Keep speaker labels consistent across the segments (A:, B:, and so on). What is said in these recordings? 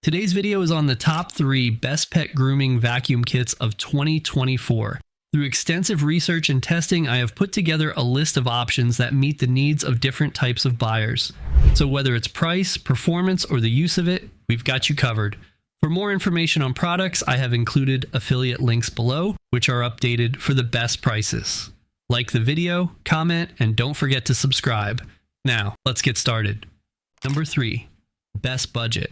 A: Today's video is on the top 3 best pet grooming vacuum kits of 2024. Through extensive research and testing, I have put together a list of options that meet the needs of different types of buyers. So whether it's price, performance, or the use of it, we've got you covered. For more information on products, I have included affiliate links below, which are updated for the best prices. Like the video, comment, and don't forget to subscribe. Now, let's get started. Number 3. Best budget.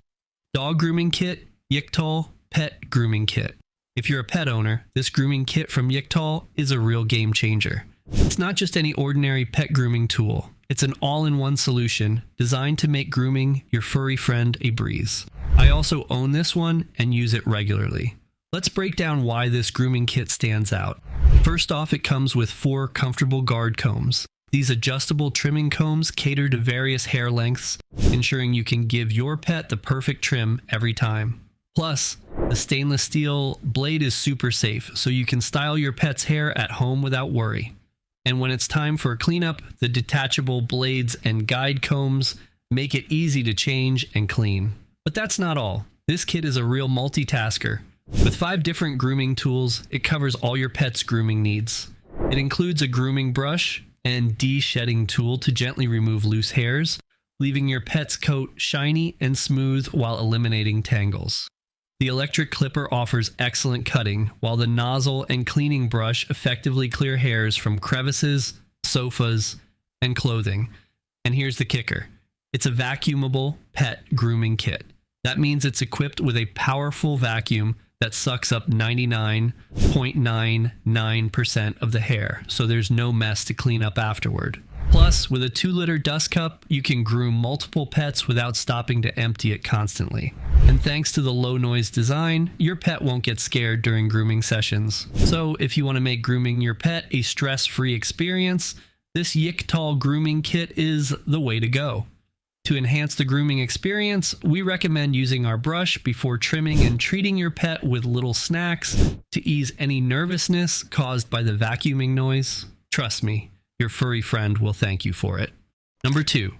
A: Dog Grooming Kit, YikTOL Pet Grooming Kit. If you're a pet owner, this grooming kit from YikTOL is a real game changer. It's not just any ordinary pet grooming tool. It's an all-in-one solution designed to make grooming your furry friend a breeze. I also own this one and use it regularly. Let's break down why this grooming kit stands out. First off, it comes with 4 comfortable guard combs. These adjustable trimming combs cater to various hair lengths, ensuring you can give your pet the perfect trim every time. Plus, the stainless steel blade is super safe, so you can style your pet's hair at home without worry. And when it's time for a cleanup, the detachable blades and guide combs make it easy to change and clean. But that's not all. This kit is a real multitasker. With 5 different grooming tools, it covers all your pet's grooming needs. It includes a grooming brush and de-shedding tool to gently remove loose hairs, leaving your pet's coat shiny and smooth while eliminating tangles. The electric clipper offers excellent cutting, while the nozzle and cleaning brush effectively clear hairs from crevices, sofas, and clothing. And here's the kicker. It's a vacuumable pet grooming kit. That means it's equipped with a powerful vacuum that sucks up 99.99% of the hair, so there's no mess to clean up afterward. Plus, with a 2-liter dust cup, you can groom multiple pets without stopping to empty it constantly. And thanks to the low-noise design, your pet won't get scared during grooming sessions. So if you want to make grooming your pet a stress-free experience, this YikTOL grooming kit is the way to go. To enhance the grooming experience, we recommend using our brush before trimming and treating your pet with little snacks to ease any nervousness caused by the vacuuming noise. Trust me, your furry friend will thank you for it. Number 2.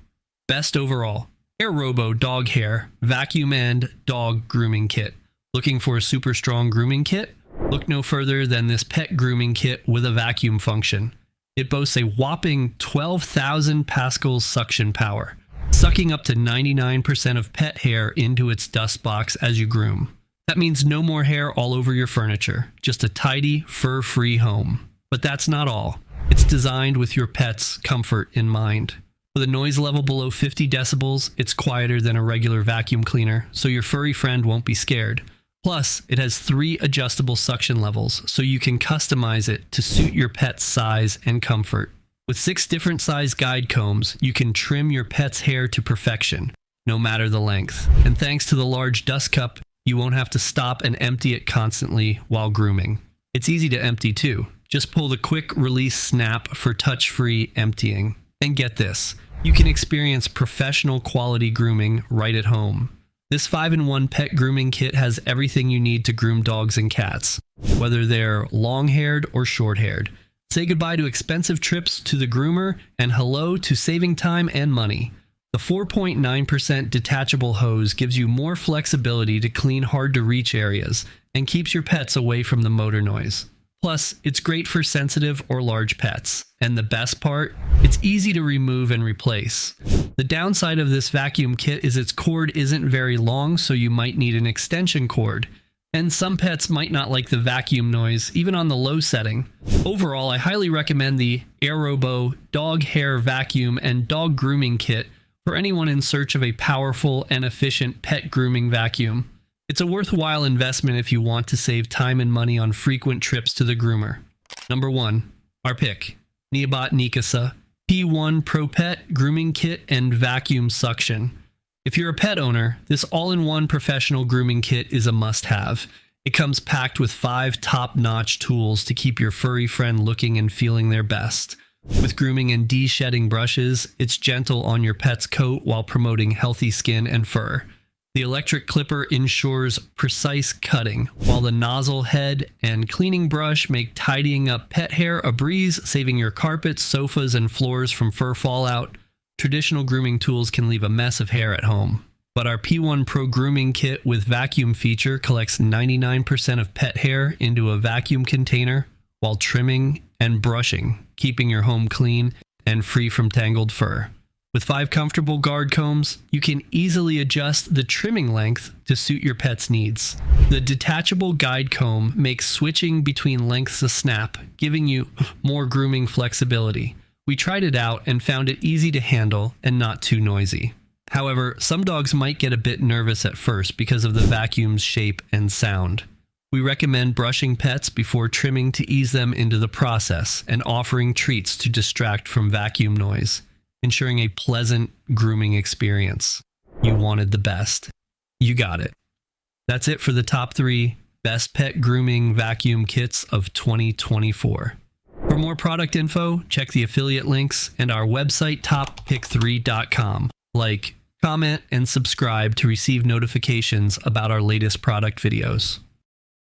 A: Best overall. Robo Dog Hair Vacuum and Dog Grooming Kit. Looking for a super strong grooming kit? Look no further than this pet grooming kit with a vacuum function. It boasts a whopping 12,000 pascals suction power, sucking up to 99% of pet hair into its dust box as you groom. That means no more hair all over your furniture, just a tidy, fur-free home. But that's not all. It's designed with your pet's comfort in mind. With a noise level below 50 decibels, it's quieter than a regular vacuum cleaner, so your furry friend won't be scared. Plus, it has 3 adjustable suction levels, so you can customize it to suit your pet's size and comfort. With 6 different size guide combs, you can trim your pet's hair to perfection, no matter the length. And thanks to the large dust cup, you won't have to stop and empty it constantly while grooming. It's easy to empty too. Just pull the quick release snap for touch-free emptying. And get this, you can experience professional quality grooming right at home. This 5-in-1 pet grooming kit has everything you need to groom dogs and cats, whether they're long-haired or short-haired. Say goodbye to expensive trips to the groomer and hello to saving time and money. The 4.9% detachable hose gives you more flexibility to clean hard-to-reach areas and keeps your pets away from the motor noise. Plus, it's great for sensitive or large pets. And the best part? It's easy to remove and replace. The downside of this vacuum kit is its cord isn't very long, so you might need an extension cord. And some pets might not like the vacuum noise, even on the low setting. Overall, I highly recommend the Robo Dog Hair Vacuum and Dog Grooming Kit for anyone in search of a powerful and efficient pet grooming vacuum. It's a worthwhile investment if you want to save time and money on frequent trips to the groomer. Number 1. Our pick. Neabot Neakasa P1 Pro Pet Grooming Kit and Vacuum Suction. If you're a pet owner, this all-in-one professional grooming kit is a must-have. It comes packed with 5 top-notch tools to keep your furry friend looking and feeling their best. With grooming and de-shedding brushes, it's gentle on your pet's coat while promoting healthy skin and fur. The electric clipper ensures precise cutting, while the nozzle head and cleaning brush make tidying up pet hair a breeze, saving your carpets, sofas, and floors from fur fallout. Traditional grooming tools can leave a mess of hair at home. But our P1 Pro Grooming Kit with vacuum feature collects 99% of pet hair into a vacuum container while trimming and brushing, keeping your home clean and free from tangled fur. With 5 comfortable guard combs, you can easily adjust the trimming length to suit your pet's needs. The detachable guide comb makes switching between lengths a snap, giving you more grooming flexibility. We tried it out and found it easy to handle and not too noisy. However, some dogs might get a bit nervous at first because of the vacuum's shape and sound. We recommend brushing pets before trimming to ease them into the process and offering treats to distract from vacuum noise, ensuring a pleasant grooming experience. You wanted the best. You got it. That's it for the top 3 best pet grooming vacuum kits of 2024. For more product info, check the affiliate links and our website toppick3.com. Like, comment, and subscribe to receive notifications about our latest product videos.